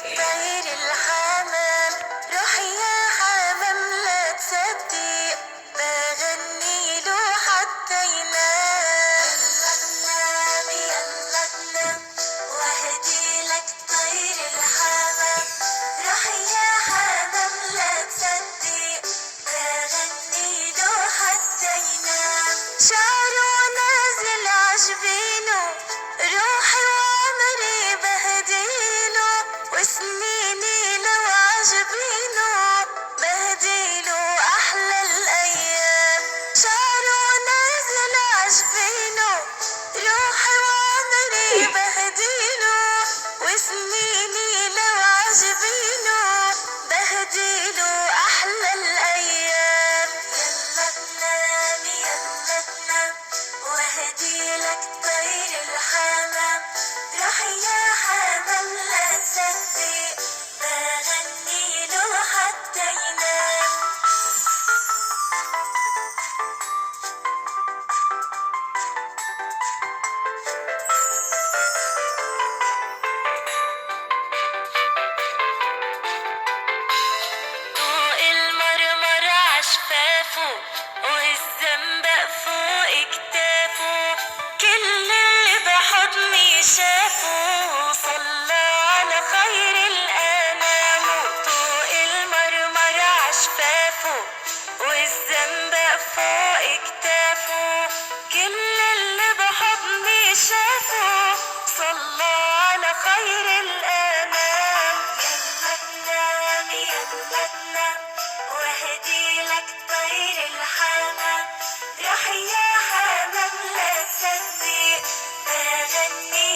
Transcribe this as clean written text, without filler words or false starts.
طير الحمام، روح يا حمام لا تصدق، بغني له حتى ينام. يلا تنام واهدي لك طير الحمام، روح يا حمام لا تصدق، بغني له حتى ينام. شعره نازل عجبينه، روحي وعمري بهديله، وسنيني لو عجبينه، بهديله أحلى الأيام. شعره نازل عجبينه، روحي وعمري بهديله، وسنيني لو عجبينه، بهديله أحلى الأيام. يلا تنام يلا تنام واهديلك طير الحمام، روح يا حمام لا تصدق، بغني له حتى ينام. طوق المرمر عشفافه، والزنبق فوق كتافه، كل اللي بحضني شافه، صلى على خير الأنام. طوق المرمر عشفافه، والزنبق فوق كتافه، كل اللي بحضني شافه، صلى على خير الأنام. يلا تنام يلا تنام واهديلك طير الحمام، روح يا حمام لا تصدق، بغني